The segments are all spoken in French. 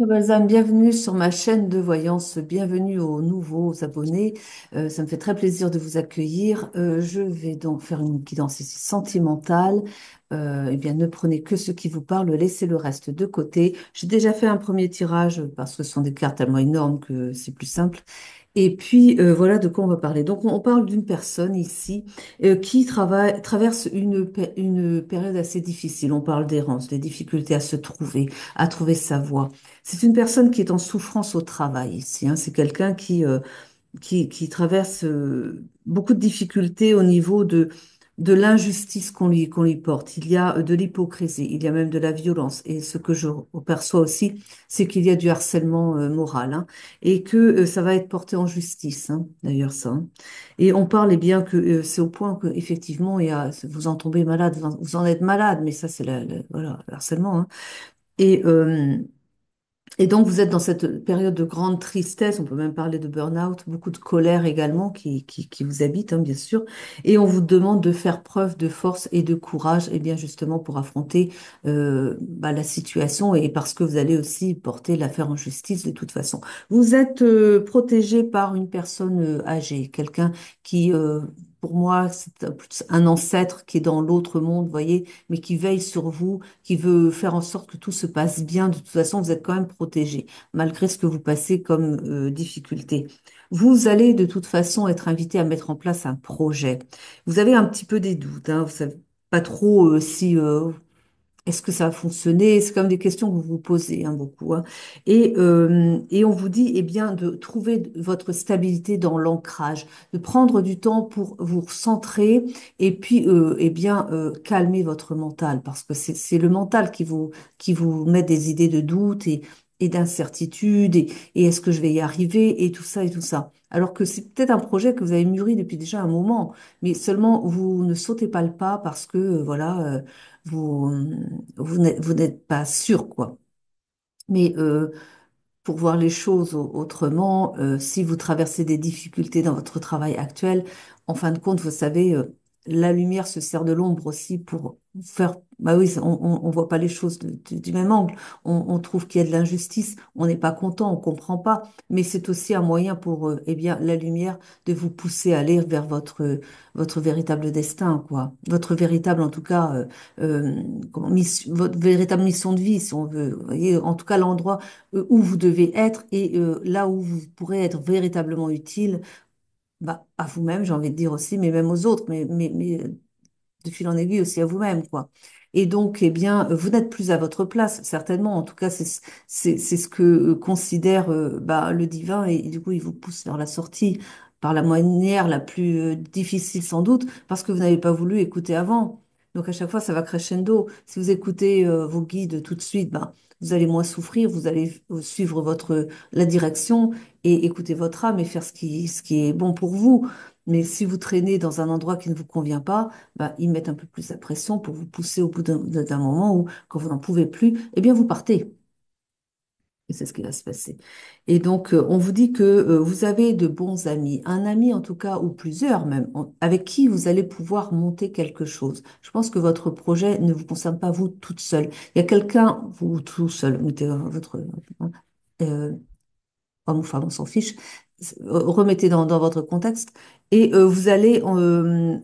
Balsam, bienvenue sur ma chaîne de voyance, bienvenue aux nouveaux abonnés. Ça me fait très plaisir de vous accueillir. Je vais donc faire une guidance ici sentimentale. Eh bien, ne prenez que ce qui vous parle, laissez le reste de côté. J'ai déjà fait un premier tirage parce que ce sont des cartes tellement énormes que c'est plus simple. Et puis, voilà de quoi on va parler. Donc, on parle d'une personne ici qui traverse une période assez difficile. On parle d'errance, des difficultés à trouver sa voie. C'est une personne qui est en souffrance au travail ici, hein. C'est quelqu'un qui traverse beaucoup de difficultés au niveau de l'injustice qu'on lui porte. Il y a de l'hypocrisie, il y a même de la violence. Et ce que je perçois aussi, c'est qu'il y a du harcèlement moral, hein, et que ça va être porté en justice, hein, d'ailleurs ça, hein. Et on parle eh bien que c'est au point que effectivement vous en tombez malade, vous en êtes malade, mais ça c'est voilà, le harcèlement, hein. Et et donc, vous êtes dans cette période de grande tristesse, on peut même parler de burn-out, beaucoup de colère également qui vous habite, hein, bien sûr. Et on vous demande de faire preuve de force et de courage, et bien justement pour affronter la situation et parce que vous allez aussi porter l'affaire en justice de toute façon. Vous êtes protégé par une personne âgée, quelqu'un qui, pour moi, c'est un ancêtre qui est dans l'autre monde, vous voyez, mais qui veille sur vous, qui veut faire en sorte que tout se passe bien. De toute façon, vous êtes quand même protégé, malgré ce que vous passez comme difficulté. Vous allez de toute façon être invité à mettre en place un projet. Vous avez un petit peu des doutes, hein, vous savez pas trop si est-ce que ça a fonctionné? C'est comme des questions que vous vous posez, hein, beaucoup, hein. Et on vous dit, eh bien, de trouver votre stabilité dans l'ancrage, de prendre du temps pour vous centrer et puis, eh bien, calmer votre mental, parce que c'est le mental qui vous met des idées de doute et d'incertitude et est-ce que je vais y arriver et tout ça et tout ça. Alors que c'est peut-être un projet que vous avez mûri depuis déjà un moment, mais seulement vous ne sautez pas le pas parce que, voilà. Vous, vous n'êtes pas sûr, quoi. Mais pour voir les choses autrement, si vous traversez des difficultés dans votre travail actuel, en fin de compte, vous savez, la lumière se sert de l'ombre aussi pour faire. Bah oui, on voit pas les choses du même angle. On trouve qu'il y a de l'injustice, on n'est pas content, on comprend pas. Mais c'est aussi un moyen pour, eh bien, la lumière de vous pousser à aller vers votre véritable destin, quoi. Votre véritable, en tout cas, votre véritable mission de vie, si on veut. Vous voyez, en tout cas, l'endroit où vous devez être et là où vous pourrez être véritablement utile, bah, à vous-même, j'ai envie de dire aussi, mais même aux autres, mais de fil en aiguille aussi à vous-même, quoi. Et donc, eh bien, vous n'êtes plus à votre place, certainement. En tout cas, c'est ce que considère le divin et du coup, il vous pousse vers la sortie par la manière la plus difficile sans doute, parce que vous n'avez pas voulu écouter avant. Donc, à chaque fois, ça va crescendo. Si vous écoutez vos guides tout de suite, ben, vous allez moins souffrir, vous allez suivre la direction et écouter votre âme et faire ce qui est bon pour vous. Mais si vous traînez dans un endroit qui ne vous convient pas, bah, ils mettent un peu plus la pression pour vous pousser au bout d'un moment où, quand vous n'en pouvez plus, eh bien, vous partez. Et c'est ce qui va se passer. Et donc, on vous dit que vous avez de bons amis, un ami en tout cas, ou plusieurs même, avec qui vous allez pouvoir monter quelque chose. Je pense que votre projet ne vous concerne pas vous toute seule. Il y a quelqu'un, vous tout seul, mettez votre euh, homme ou femme, on s'en fiche, remettez dans votre contexte et vous allez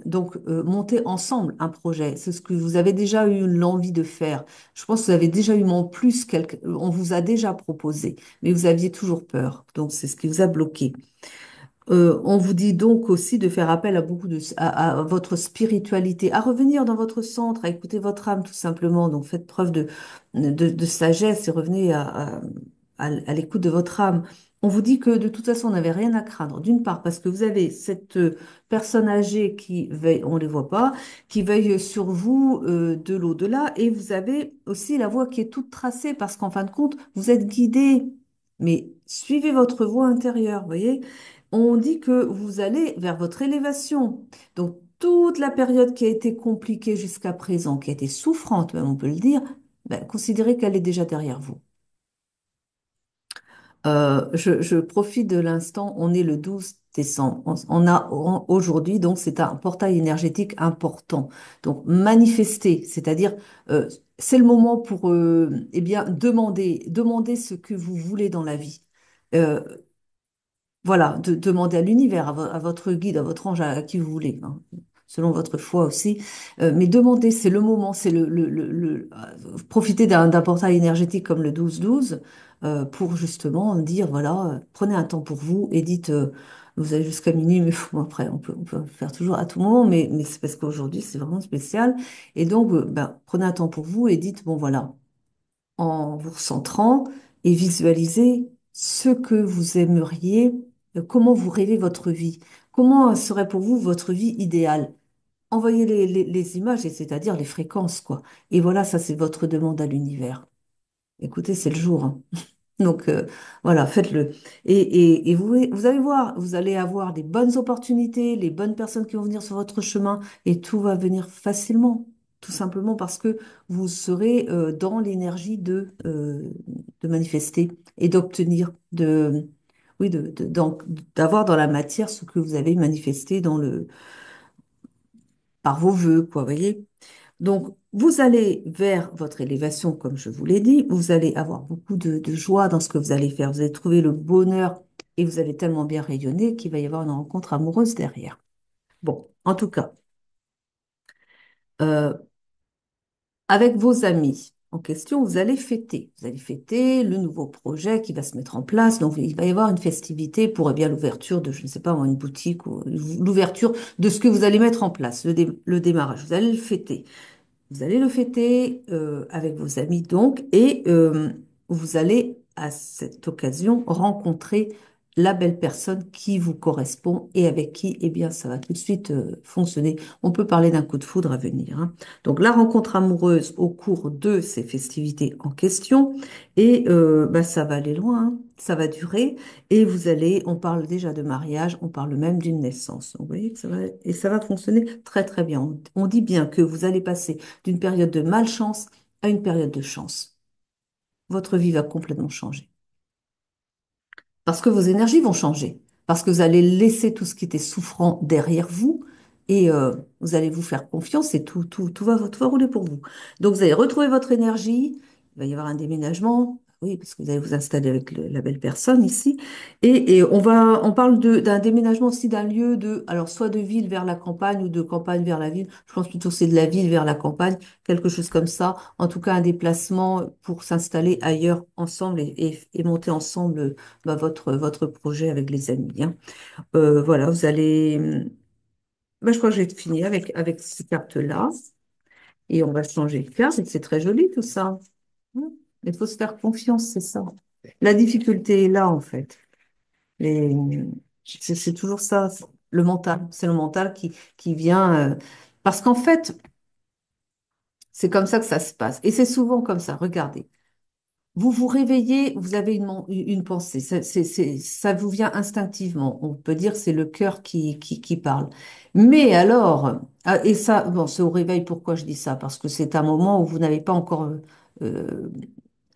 donc monter ensemble un projet. C'est ce que vous avez déjà eu l'envie de faire. Je pense que vous avez déjà eu mon plus, on vous a déjà proposé, mais vous aviez toujours peur. Donc c'est ce qui vous a bloqué. On vous dit donc aussi de faire appel à à votre spiritualité, à revenir dans votre centre, à écouter votre âme tout simplement. Donc faites preuve de sagesse et revenez à l'écoute de votre âme. On vous dit que de toute façon, on n'avait rien à craindre. D'une part, parce que vous avez cette personne âgée qui veille, on ne les voit pas, qui veille sur vous de l'au-delà, et vous avez aussi la voie qui est toute tracée, parce qu'en fin de compte, vous êtes guidé. Mais suivez votre voie intérieure, vous voyez? On dit que vous allez vers votre élévation. Donc, toute la période qui a été compliquée jusqu'à présent, qui a été souffrante, même on peut le dire, ben, considérez qu'elle est déjà derrière vous. Je profite de l'instant, on est le 12. décembre. Aujourd'hui, donc c'est un portail énergétique important. Donc manifester, c'est-à-dire c'est le moment pour eh bien demander ce que vous voulez dans la vie. Euh, voilà, demander à l'univers, à votre guide, à votre ange, à qui vous voulez, hein, selon votre foi aussi. Mais demandez, c'est le moment, c'est profiter d'un portail énergétique comme le 12-12 pour justement dire, voilà, prenez un temps pour vous et dites, vous avez jusqu'à minuit, mais bon, après, on peut le faire toujours à tout moment, mais c'est parce qu'aujourd'hui, c'est vraiment spécial. Et donc, ben, prenez un temps pour vous et dites, bon, voilà en vous recentrant et visualisez ce que vous aimeriez, comment vous rêvez votre vie, comment serait pour vous votre vie idéale. Envoyez les images, et c'est-à-dire les fréquences, quoi. Et voilà, ça c'est votre demande à l'univers. Écoutez, c'est le jour, hein. Donc voilà, faites-le. Et vous allez voir, vous allez avoir des bonnes opportunités, les bonnes personnes qui vont venir sur votre chemin et tout va venir facilement, tout simplement parce que vous serez dans l'énergie de manifester et d'obtenir, oui, donc d'avoir dans la matière ce que vous avez manifesté par vos vœux, quoi, voyez? Donc, vous allez vers votre élévation, comme je vous l'ai dit, vous allez avoir beaucoup de joie dans ce que vous allez faire. Vous allez trouver le bonheur et vous allez tellement bien rayonner qu'il va y avoir une rencontre amoureuse derrière. Bon, en tout cas, euh, avec vos amis en question, vous allez fêter. Vous allez fêter le nouveau projet qui va se mettre en place. Donc, il va y avoir une festivité pour eh bien l'ouverture de, je ne sais pas, moi, une boutique ou l'ouverture de ce que vous allez mettre en place, le démarrage. Vous allez le fêter. Vous allez le fêter avec vos amis donc et vous allez à cette occasion rencontrer la belle personne qui vous correspond et avec qui, eh bien, ça va tout de suite fonctionner. On peut parler d'un coup de foudre à venir, hein. Donc, la rencontre amoureuse au cours de ces festivités en question et bah, ça va aller loin, hein. Ça va durer et vous allez, on parle déjà de mariage, on parle même d'une naissance. Donc, vous voyez que ça va fonctionner très très bien. On dit bien que vous allez passer d'une période de malchance à une période de chance. Votre vie va complètement changer. Parce que vos énergies vont changer. Parce que vous allez laisser tout ce qui était souffrant derrière vous et vous allez vous faire confiance et tout va rouler pour vous. Donc vous allez retrouver votre énergie. Il va y avoir un déménagement. Oui, parce que vous allez vous installer avec la belle personne ici. Et on parle d'un déménagement aussi d'un lieu alors soit de ville vers la campagne ou de campagne vers la ville. Je pense plutôt que c'est de la ville vers la campagne, quelque chose comme ça. En tout cas, un déplacement pour s'installer ailleurs ensemble et monter ensemble bah, votre projet avec les amis, hein. Voilà, vous allez. Bah, je crois que j'ai fini avec ces cartes-là. Et on va changer de carte. Et c'est très joli tout ça. Il faut se faire confiance, c'est ça. La difficulté est là, en fait. Les... C'est toujours ça, le mental. C'est le mental qui vient. Parce qu'en fait, c'est comme ça que ça se passe. Et c'est souvent comme ça. Regardez. Vous vous réveillez, vous avez une pensée, ça vous vient instinctivement. On peut dire que c'est le cœur qui parle. Mais alors, et ça, bon, c'est au réveil, pourquoi je dis ça? Parce que c'est un moment où vous n'avez pas encore, euh,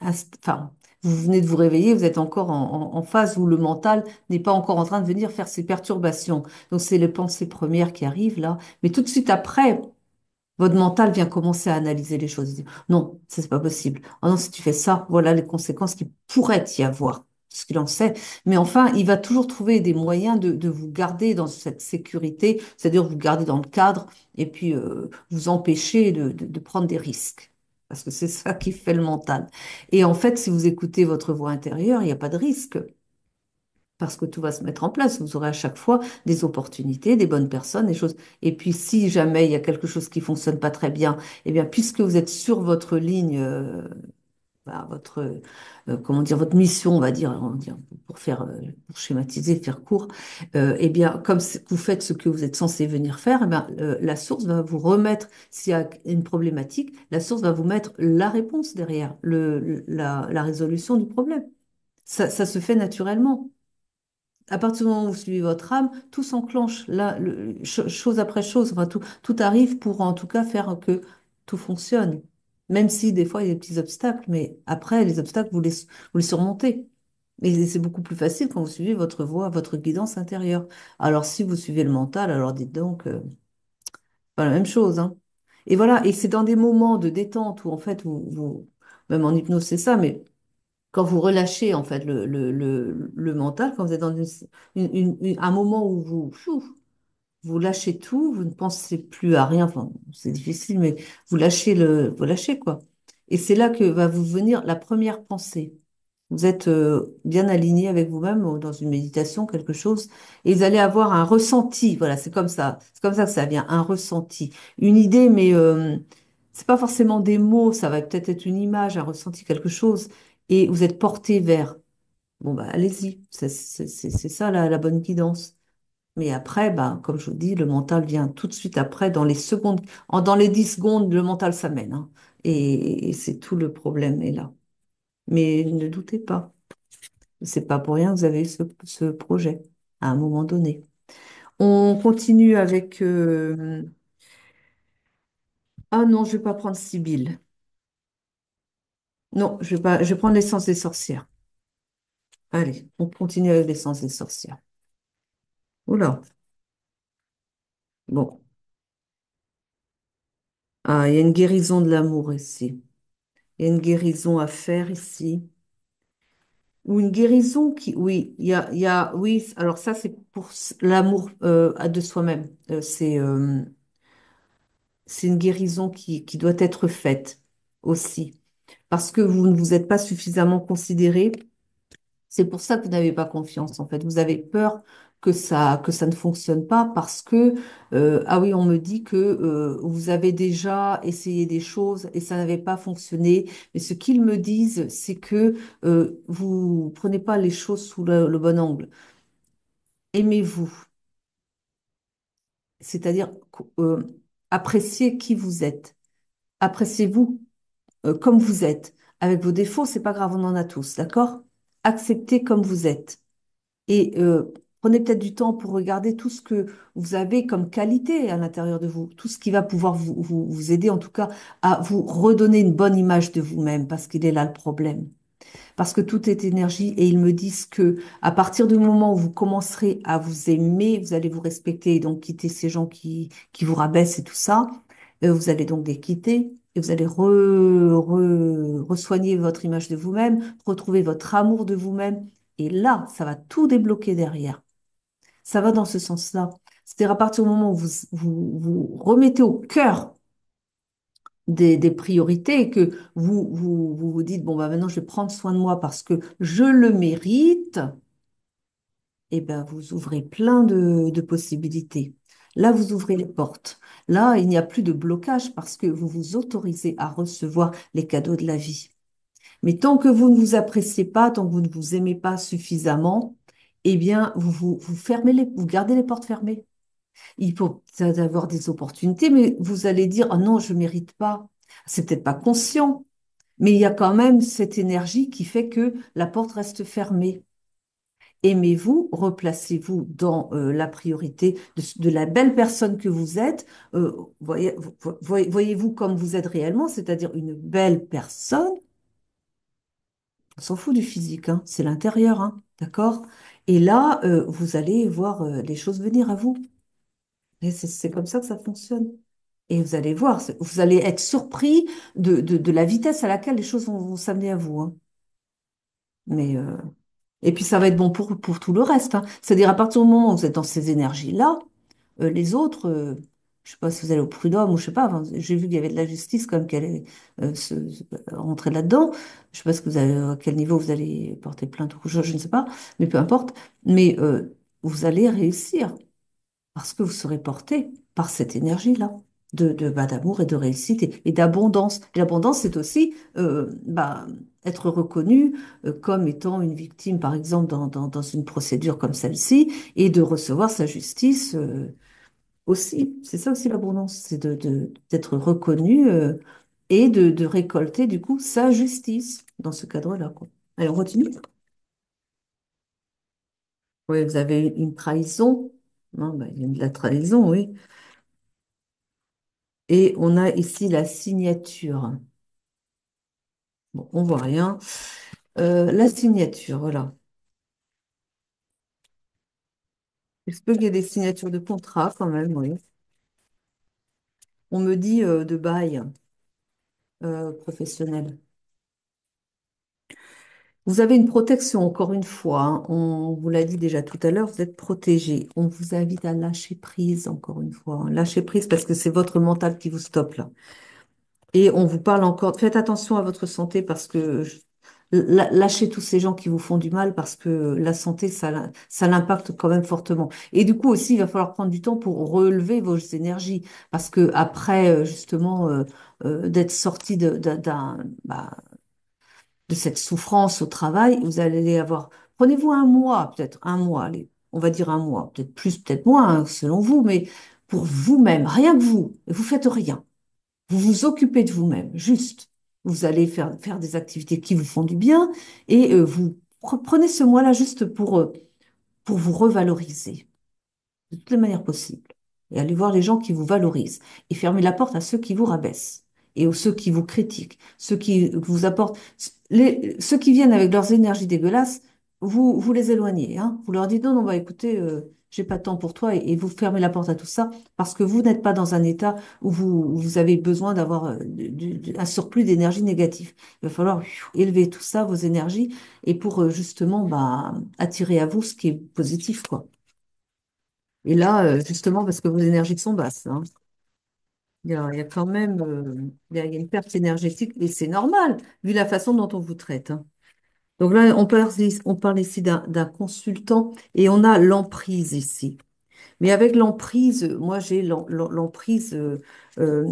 enfin, vous venez de vous réveiller, vous êtes encore en phase où le mental n'est pas encore en train de venir faire ses perturbations. Donc c'est les pensées premières qui arrivent là. Mais tout de suite après, votre mental vient commencer à analyser les choses. Il dit, non, ça, c'est pas possible. Ah non, si tu fais ça, voilà les conséquences qui pourraient y avoir. Ce qu'il en sait. Mais enfin, il va toujours trouver des moyens de vous garder dans cette sécurité, c'est-à-dire vous garder dans le cadre et puis vous empêcher de prendre des risques. Parce que c'est ça qui fait le mental. Et en fait, si vous écoutez votre voix intérieure, il n'y a pas de risque parce que tout va se mettre en place. Vous aurez à chaque fois des opportunités, des bonnes personnes, des choses. Et puis, si jamais il y a quelque chose qui fonctionne pas très bien, eh bien, puisque vous êtes sur votre ligne, bah, comment dire, votre mission, on va dire, pour pour schématiser, faire court, eh bien, comme vous faites ce que vous êtes censé venir faire, eh bien, la source va vous remettre, s'il y a une problématique, la source va vous mettre la réponse derrière, la résolution du problème. Ça se fait naturellement. À partir du moment où vous suivez votre âme, tout s'enclenche, là, chose après chose, enfin, tout arrive pour en tout cas faire que tout fonctionne. Même si des fois il y a des petits obstacles, mais après, les obstacles, vous les surmontez. Mais c'est beaucoup plus facile quand vous suivez votre voix, votre guidance intérieure. Alors, si vous suivez le mental, alors dites donc, pas la même chose, hein. Et voilà, et c'est dans des moments de détente où, en fait, même en hypnose, c'est ça, mais quand vous relâchez, en fait, le mental, quand vous êtes dans un moment où vous lâchez tout, vous ne pensez plus à rien, enfin, c'est difficile, mais vous lâchez, quoi. Et c'est là que va vous venir la première pensée. Vous êtes bien aligné avec vous-même ou dans une méditation, quelque chose, et vous allez avoir un ressenti. Voilà, c'est comme ça. C'est comme ça que ça vient, un ressenti. Une idée, mais c'est pas forcément des mots, ça va peut-être être une image, un ressenti, quelque chose, et vous êtes porté vers. Bon, bah, allez-y. C'est ça la bonne guidance. Mais après, bah, comme je vous dis, le mental vient tout de suite après, dans les secondes, dans les 10 secondes, le mental s'amène, hein. Et c'est tout le problème est là. Mais ne doutez pas. C'est pas pour rien que vous avez eu ce projet à un moment donné. On continue avec... Ah non, je vais pas prendre Sibylle. Non, je vais pas... je vais prendre l'essence des sorcières. Allez, on continue avec l'essence des sorcières. Oula, bon. Ah, il y a une guérison de l'amour ici. Il y a une guérison à faire ici. Ou une guérison qui... Oui, oui, alors ça, c'est pour l'amour de soi-même. C'est une guérison qui doit être faite aussi. Parce que vous ne vous êtes pas suffisamment considéré. C'est pour ça que vous n'avez pas confiance, en fait. Vous avez peur que ça ne fonctionne pas parce que, ah oui, on me dit que vous avez déjà essayé des choses et ça n'avait pas fonctionné. Mais ce qu'ils me disent, c'est que vous prenez pas les choses sous le bon angle. Aimez-vous, c'est-à-dire appréciez qui vous êtes. Appréciez-vous comme vous êtes. Avec vos défauts, c'est pas grave, on en a tous, d'accord? Acceptez comme vous êtes. Et prenez peut-être du temps pour regarder tout ce que vous avez comme qualité à l'intérieur de vous, tout ce qui va pouvoir vous aider en tout cas à vous redonner une bonne image de vous-même, parce qu'il est là le problème. Parce que tout est énergie et ils me disent que à partir du moment où vous commencerez à vous aimer, vous allez vous respecter et donc quitter ces gens qui vous rabaissent et tout ça. Vous allez donc les quitter et vous allez re-soigner votre image de vous-même, retrouver votre amour de vous-même. Et là, ça va tout débloquer derrière. Ça va dans ce sens-là. C'est-à-dire à partir du moment où vous remettez au cœur des priorités et que vous dites, bon, bah, maintenant, je vais prendre soin de moi parce que je le mérite, eh ben, vous ouvrez plein de possibilités. Là, vous ouvrez les portes. Là, il n'y a plus de blocage parce que vous vous autorisez à recevoir les cadeaux de la vie. Mais tant que vous ne vous appréciez pas, tant que vous ne vous aimez pas suffisamment, eh bien, vous fermez vous gardez les portes fermées. Il peut y avoir des opportunités, mais vous allez dire, oh non, je mérite pas. C'est peut-être pas conscient, mais il y a quand même cette énergie qui fait que la porte reste fermée. Aimez-vous, replacez-vous dans la priorité de la belle personne que vous êtes. Voyez-vous comme vous êtes réellement, c'est-à-dire une belle personne. On s'en fout du physique, hein, c'est l'intérieur, hein, d'accord? Et là, vous allez voir les choses venir à vous. Et c'est comme ça que ça fonctionne. Et vous allez voir, vous allez être surpris de la vitesse à laquelle les choses vont s'amener à vous, hein. Mais et puis ça va être bon pour tout le reste, hein. C'est-à-dire à partir du moment où vous êtes dans ces énergies-là, les autres, je sais pas si vous allez au prud'homme ou je sais pas, enfin, j'ai vu qu'il y avait de la justice comme qu'elle est rentrer là-dedans. Je sais pas ce que vous avez, à quel niveau vous allez porter plainte ou je ne sais pas, mais peu importe. Mais vous allez réussir parce que vous serez porté par cette énergie-là. D'amour et de réussite et d'abondance. L'abondance, c'est aussi être reconnu comme étant une victime, par exemple, dans une procédure comme celle-ci, et de recevoir sa justice aussi. C'est ça aussi l'abondance, c'est d'être reconnu et de récolter, du coup, sa justice dans ce cadre-là, quoi. Allez, on continue. Oui, vous avez une trahison. Non, bah, il y a de la trahison, oui. Et on a ici la signature. Bon, on voit rien. La signature, voilà. Il se peut qu'il y ait des signatures de contrat quand même, oui. On me dit de bail professionnel. Vous avez une protection, encore une fois, hein. On vous l'a dit déjà tout à l'heure, vous êtes protégé. On vous invite à lâcher prise, encore une fois, hein. Lâcher prise parce que c'est votre mental qui vous stoppe là. Et on vous parle encore, faites attention à votre santé parce que lâchez tous ces gens qui vous font du mal parce que la santé, ça l'impacte quand même fortement. Et du coup aussi, il va falloir prendre du temps pour relever vos énergies parce que après, justement, d'être sorti de cette souffrance au travail, vous allez avoir, prenez-vous un mois, peut-être un mois, allez, on va dire un mois, peut-être plus, peut-être moins, hein, selon vous, mais pour vous-même, rien que vous faites rien. Vous vous occupez de vous-même, juste. Vous allez faire des activités qui vous font du bien et vous prenez ce mois-là juste pour vous revaloriser de toutes les manières possibles. Et allez voir les gens qui vous valorisent. Et fermez la porte à ceux qui vous rabaissent. Et aux ceux qui vous critiquent. Ceux qui vous apportent. Ceux qui viennent avec leurs énergies dégueulasses, vous les éloignez. Hein. Vous leur dites non, non, bah écoutez, j'ai pas de temps pour toi. Et vous fermez la porte à tout ça parce que vous n'êtes pas dans un état où vous avez besoin d'avoir un surplus d'énergie négative. Il va falloir élever tout ça, vos énergies, et pour justement bah, attirer à vous ce qui est positif, quoi. Et là, justement, parce que vos énergies sont basses, hein, il y a quand même il y a une perte énergétique, et c'est normal, vu la façon dont on vous traite. Hein. Donc là, on parle ici d'un consultant et on a l'emprise ici. Mais avec l'emprise, moi j'ai l'emprise euh,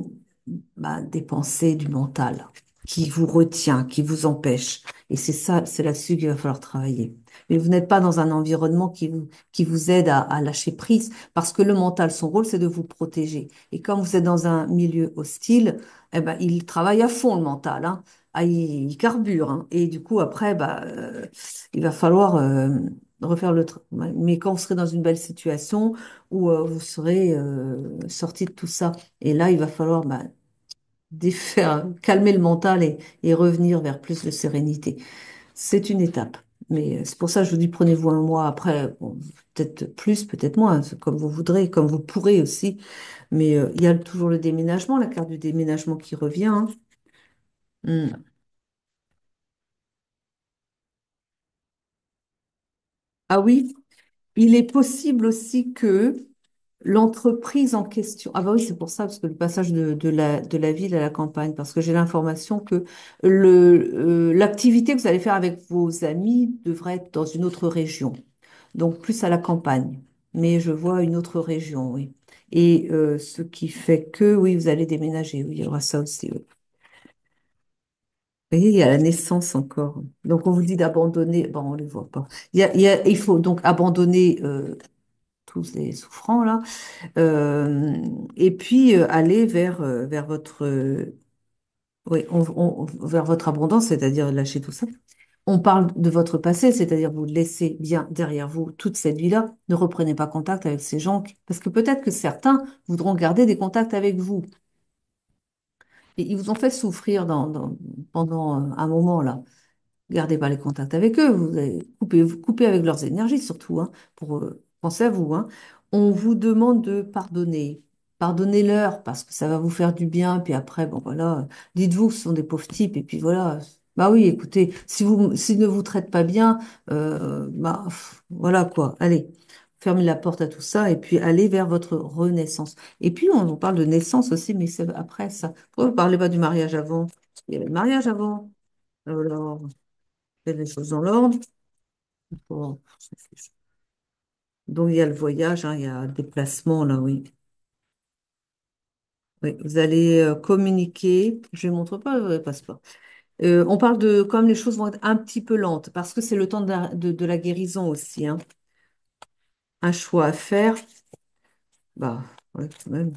des pensées, du mental, qui vous retient, qui vous empêche. Et c'est ça, c'est là-dessus qu'il va falloir travailler. Mais vous n'êtes pas dans un environnement qui vous aide à lâcher prise, parce que le mental, son rôle, c'est de vous protéger. Et quand vous êtes dans un milieu hostile, eh ben, il travaille à fond, le mental, hein. Ah, il carbure, hein. Et du coup, après, bah, il va falloir refaire le travail. Mais quand vous serez dans une belle situation, où vous serez sorti de tout ça. Et là, il va falloir bah, défaire, calmer le mental et revenir vers plus de sérénité. C'est une étape. Mais c'est pour ça que je vous dis, prenez-vous un mois après, bon, peut-être plus, peut-être moins, c'est comme vous voudrez, comme vous pourrez aussi. Mais il y a toujours le déménagement, la carte du déménagement qui revient. Hein. Hmm. Ah oui, il est possible aussi que l'entreprise en question, ah bah oui, c'est pour ça, parce que le passage de la ville à la campagne, parce que j'ai l'information que l'activité que vous allez faire avec vos amis devrait être dans une autre région, donc plus à la campagne. Mais je vois une autre région, oui. Et ce qui fait que, oui, vous allez déménager, oui, il y aura ça aussi. Oui. Vous voyez, il y a la naissance encore. Donc, on vous dit d'abandonner, bon, on ne les voit pas. Il faut donc abandonner tous les souffrants, là. Et puis aller vers votre oui, vers votre abondance, c'est-à-dire lâcher tout ça. On parle de votre passé, c'est-à-dire vous laissez bien derrière vous toute cette vie-là. Ne reprenez pas contact avec ces gens, parce que peut-être que certains voudront garder des contacts avec vous. Et ils vous ont fait souffrir pendant un moment là. Gardez pas les contacts avec eux, vous coupez avec leurs énergies surtout, hein, pour penser à vous. Hein. On vous demande de pardonner. Pardonnez-leur parce que ça va vous faire du bien. Puis après, bon voilà, dites-vous que ce sont des pauvres types. Et puis voilà. Bah oui, écoutez, s'ils ne vous traitent pas bien, bah voilà quoi. Allez, fermez la porte à tout ça et puis allez vers votre renaissance. Et puis on parle de naissance aussi, mais c'est après ça. Pourquoi vous ne parlez pas du mariage avant? Il y avait le mariage avant. Alors, faites les choses dans l'ordre. Bon, donc, il y a le voyage, hein, il y a le déplacement, là, oui. Oui, vous allez communiquer. Je ne montre pas le passeport. On parle de comme les choses vont être un petit peu lentes, parce que c'est le temps de la guérison aussi. Hein. Un choix à faire. Bah, ouais, quand même.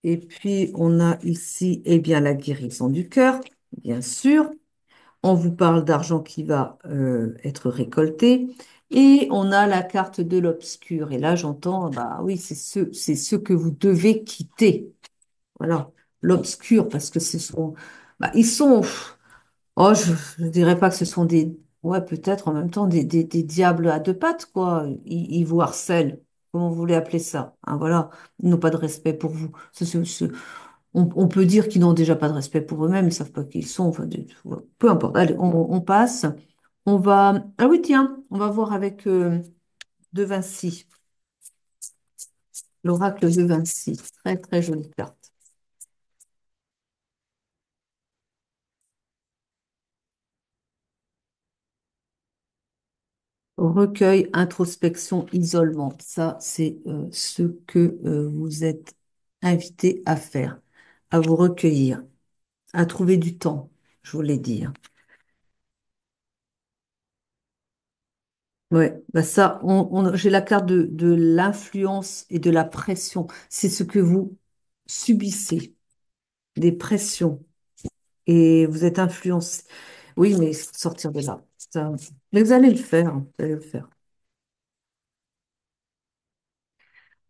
Et puis, on a ici, eh bien, la guérison du cœur, bien sûr. On vous parle d'argent qui va être récolté. Et on a la carte de l'obscur. Et là, j'entends, bah oui, c'est ce que vous devez quitter. Voilà, l'obscur, parce que ce sont, bah, ils sont, oh, je ne dirais pas que ce sont Ouais, peut-être en même temps des diables à deux pattes, quoi. Ils vous harcèlent. Comment vous voulez appeler ça? Hein, voilà. Ils n'ont pas de respect pour vous. On peut dire qu'ils n'ont déjà pas de respect pour eux-mêmes, ils savent pas qui ils sont. Enfin, peu importe. Allez, on passe. On va. Ah oui, tiens, on va voir avec De Vinci, l'oracle de Vinci. Très, très jolie carte. Recueil, introspection, isolement. Ça, c'est ce que vous êtes invité à faire, à vous recueillir, à trouver du temps, je voulais dire. Ouais, bah ça, j'ai la carte de l'influence et de la pression. C'est ce que vous subissez, des pressions, et vous êtes influencé. Oui, mais il faut sortir de là. Mais vous allez le faire, hein, vous allez le faire.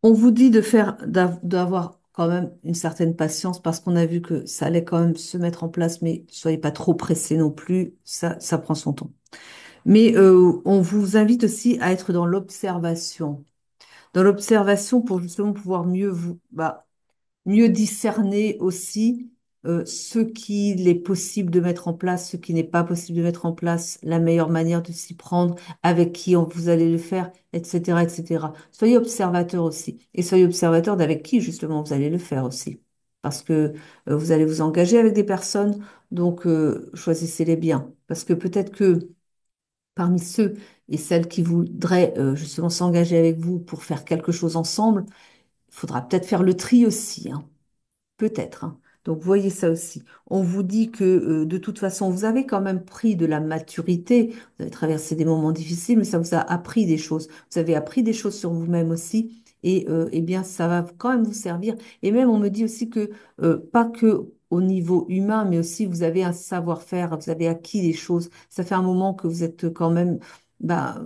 On vous dit de faire, d'avoir quand même une certaine patience parce qu'on a vu que ça allait quand même se mettre en place, mais soyez pas trop pressés non plus, ça prend son temps. Mais on vous invite aussi à être dans l'observation. Dans l'observation pour justement pouvoir mieux discerner aussi ce qu'il est possible de mettre en place, ce qui n'est pas possible de mettre en place, la meilleure manière de s'y prendre, avec qui vous allez le faire, etc., etc. Soyez observateur aussi. Et soyez observateur d'avec qui justement vous allez le faire aussi. Parce que vous allez vous engager avec des personnes, donc choisissez-les bien. Parce que peut-être que parmi ceux et celles qui voudraient justement s'engager avec vous pour faire quelque chose ensemble, il faudra peut-être faire le tri aussi, hein. Peut-être, hein. Donc, voyez ça aussi. On vous dit que de toute façon, vous avez quand même pris de la maturité. Vous avez traversé des moments difficiles, mais ça vous a appris des choses. Vous avez appris des choses sur vous-même aussi. Et eh bien, ça va quand même vous servir. Et même, on me dit aussi que pas que au niveau humain, mais aussi vous avez un savoir-faire, vous avez acquis des choses. Ça fait un moment que vous êtes quand même bah,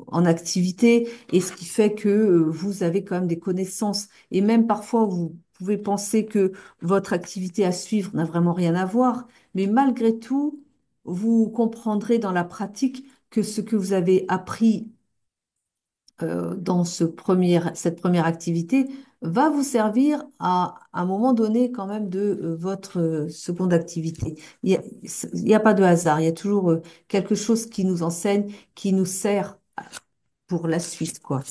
en activité, et ce qui fait que vous avez quand même des connaissances. Et même parfois, vous pouvez penser que votre activité à suivre n'a vraiment rien à voir, mais malgré tout, vous comprendrez dans la pratique que ce que vous avez appris dans cette première activité va vous servir à un moment donné quand même de votre seconde activité. Il y a pas de hasard, il y a toujours quelque chose qui nous enseigne, qui nous sert pour la suite, quoi.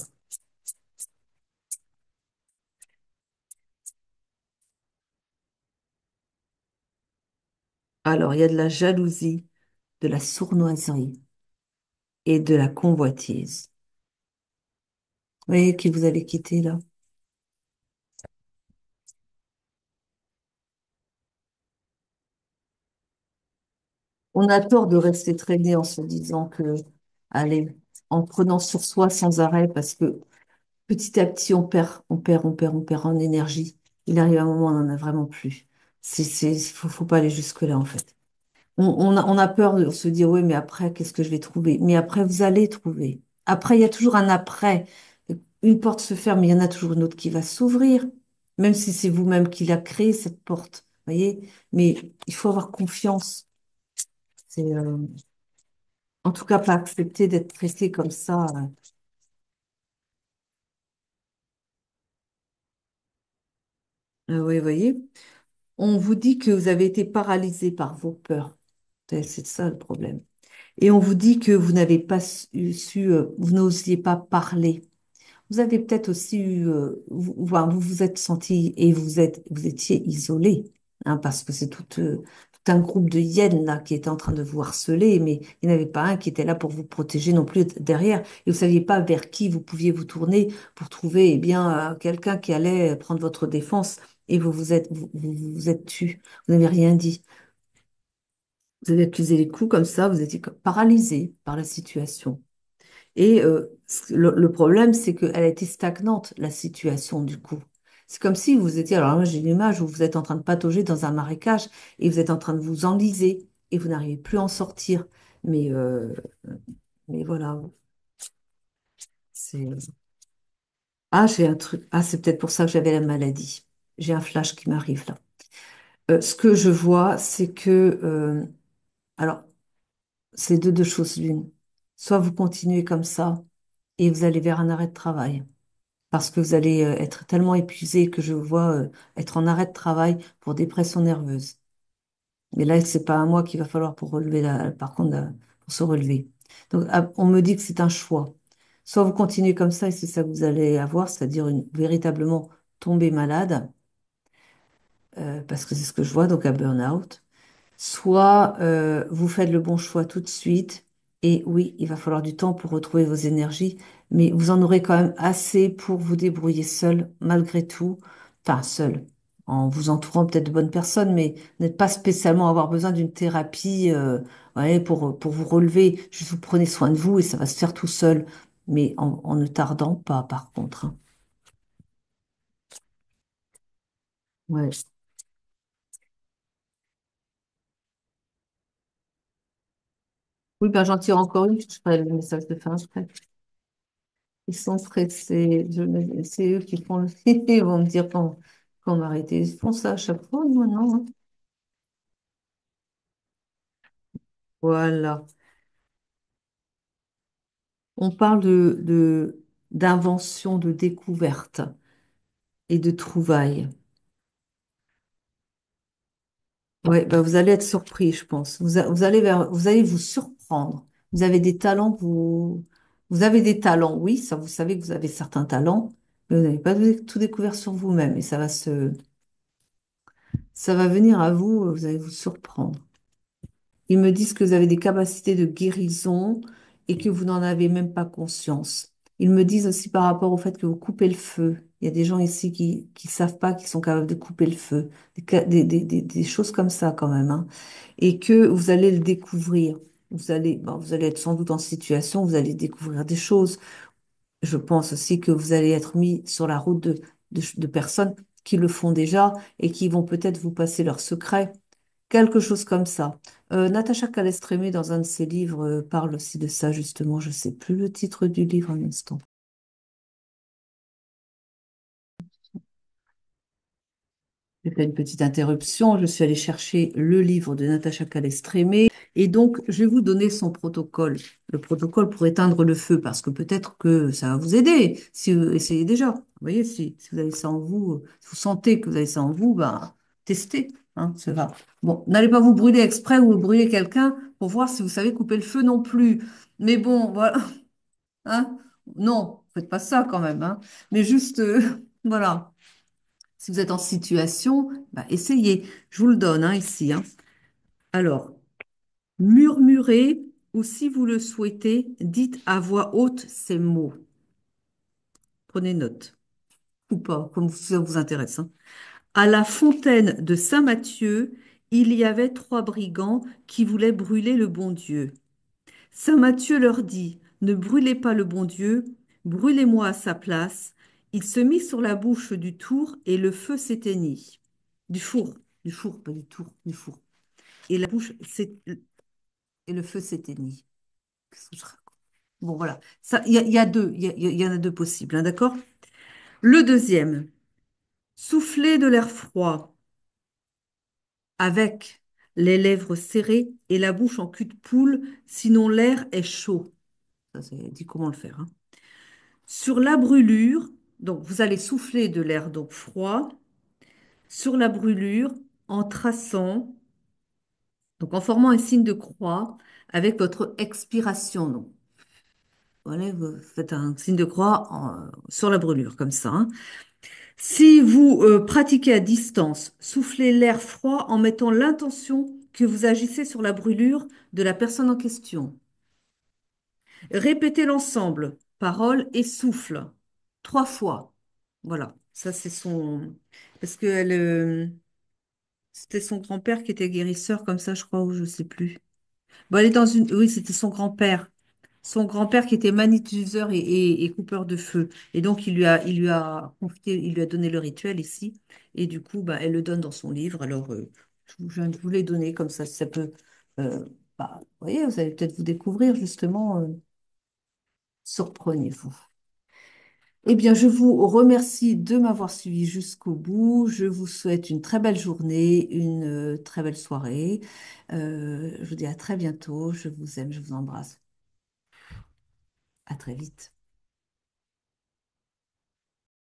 Alors, il y a de la jalousie, de la sournoiserie et de la convoitise. Vous voyez qui vous allez quitter là? On a tort de rester traîné en se disant que, allez, en prenant sur soi sans arrêt, parce que petit à petit, on perd en énergie. Il arrive un moment, on n'en a vraiment plus. Faut pas aller jusque-là, en fait. On a peur de se dire, oui, mais après, qu'est-ce que je vais trouver? Mais après, vous allez trouver. Après, il y a toujours un après. Une porte se ferme, mais il y en a toujours une autre qui va s'ouvrir, même si c'est vous-même qui l'a créée, cette porte. Voyez? Mais il faut avoir confiance. C'est, en tout cas, pas accepter d'être pressé comme ça. Oui, voyez? On vous dit que vous avez été paralysé par vos peurs. C'est ça le problème. Et on vous dit que vous n'avez pas vous n'osiez pas parler. Vous avez peut-être aussi eu, vous vous êtes senti et vous étiez isolé, hein, parce que c'est tout un groupe de hyènes là qui était en train de vous harceler, mais il n'y en avait pas un qui était là pour vous protéger non plus derrière. Et vous saviez pas vers qui vous pouviez vous tourner pour trouver, eh bien, quelqu'un qui allait prendre votre défense. Et vous êtes tu. Vous n'avez rien dit. Vous avez accusé les coups comme ça. Vous étiez paralysé par la situation. Et le problème, c'est qu'elle a été stagnante, la situation, du coup. C'est comme si vous étiez, alors là, j'ai une image où vous êtes en train de patauger dans un marécage et vous êtes en train de vous enliser et vous n'arrivez plus à en sortir. Mais, euh, mais voilà, c'est... Ah, j'ai un truc. Ah, c'est peut-être pour ça que j'avais la maladie. J'ai un flash qui m'arrive là. Ce que je vois, c'est que... alors, c'est deux choses l'une. Soit vous continuez comme ça et vous allez vers un arrêt de travail. Parce que vous allez être tellement épuisé que je vous vois être en arrêt de travail pour dépression nerveuse. Mais là, c'est pas à moi qu'il va falloir pour relever par contre, pour se relever. Donc, on me dit que c'est un choix. Soit vous continuez comme ça et c'est ça que vous allez avoir, c'est-à-dire véritablement tomber malade, parce que c'est ce que je vois, donc un burn-out. Soit vous faites le bon choix tout de suite, et oui, il va falloir du temps pour retrouver vos énergies, mais vous en aurez quand même assez pour vous débrouiller seul, malgré tout. Enfin, seul, en vous entourant peut-être de bonnes personnes, mais vous n'êtes pas spécialement à avoir besoin d'une thérapie ouais, pour vous relever. Juste vous prenez soin de vous et ça va se faire tout seul, mais en ne tardant pas, par contre, hein. Ouais. Oui, ben j'en tire encore une, je ferai le message de fin après. Ils sont stressés. C'est eux qui font le. Ils vont me dire qu'on m'arrête. Ils font ça à chaque fois, moi, non, hein. Voilà. On parle d'invention, de découverte et de trouvailles. Ouais, ben vous allez être surpris, je pense. Vous allez vous surprendre. Vous avez des talents, vous avez des talents, oui, ça, vous savez que vous avez certains talents, mais vous n'avez pas tout découvert sur vous-même et ça va venir à vous, vous allez vous surprendre. Ils me disent que vous avez des capacités de guérison et que vous n'en avez même pas conscience. Ils me disent aussi par rapport au fait que vous coupez le feu. Il y a des gens ici qui savent pas qu'ils sont capables de couper le feu. Des choses comme ça quand même, hein. Et que vous allez le découvrir. Vous allez être sans doute en situation, vous allez découvrir des choses. Je pense aussi que vous allez être mis sur la route de personnes qui le font déjà et qui vont peut-être vous passer leurs secrets. Quelque chose comme ça. Natacha Calestrémé, dans un de ses livres, parle aussi de ça, justement. Je sais plus le titre du livre un instant. J'ai fait une petite interruption. Je suis allée chercher le livre de Natacha Calestrémé. Et donc, je vais vous donner son protocole. Le protocole pour éteindre le feu, parce que peut-être que ça va vous aider si vous essayez déjà. Vous voyez, si vous avez ça en vous, si vous sentez que vous avez ça en vous, ben, testez, hein, ça va. Bon, n'allez pas vous brûler exprès ou brûler quelqu'un pour voir si vous savez couper le feu non plus. Mais bon, voilà, hein. Non, faites pas ça quand même, hein. Mais juste, voilà. Si vous êtes en situation, bah, essayez. Je vous le donne hein, ici, hein. Alors, murmurez ou si vous le souhaitez, dites à voix haute ces mots. Prenez note ou pas, comme ça vous intéresse, hein. À la fontaine de Saint-Matthieu, il y avait trois brigands qui voulaient brûler le bon Dieu. Saint Matthieu leur dit, ne brûlez pas le bon Dieu, brûlez-moi à sa place. Il se mit sur la bouche du tour et le feu s'éteignit. Du four, pas du tour, du four. Et la bouche et le feu s'éteignit. Qu'est-ce que je raconte? Bon, voilà. Ça, il y a deux, il y en a deux possibles, hein, d'accord? Le deuxième, souffler de l'air froid avec les lèvres serrées et la bouche en cul de poule, sinon l'air est chaud. Ça, c'est dit comment le faire, hein. Sur la brûlure, donc vous allez souffler de l'air donc froid sur la brûlure en traçant, donc en formant un signe de croix avec votre expiration. Donc, voilà, vous faites un signe de croix sur la brûlure, comme ça, hein. Si vous pratiquez à distance, soufflez l'air froid en mettant l'intention que vous agissez sur la brûlure de la personne en question. Répétez l'ensemble, parole et souffle, trois fois. Voilà, ça c'est son. Parce que c'était son grand-père qui était guérisseur comme ça, je crois, ou je sais plus. Bon, elle est dans une. Oui, c'était son grand-père. Son grand-père qui était magnétiseur et coupeur de feu. Et donc, il lui a confié, il lui a donné le rituel ici. Et du coup, bah, elle le donne dans son livre. Alors, je viens de vous les donner comme ça, si ça peut. Bah, vous voyez, vous allez peut-être vous découvrir, justement. Surprenez-vous. Eh bien, je vous remercie de m'avoir suivi jusqu'au bout. Je vous souhaite une très belle journée, une très belle soirée. Je vous dis à très bientôt. Je vous aime, je vous embrasse. À très vite.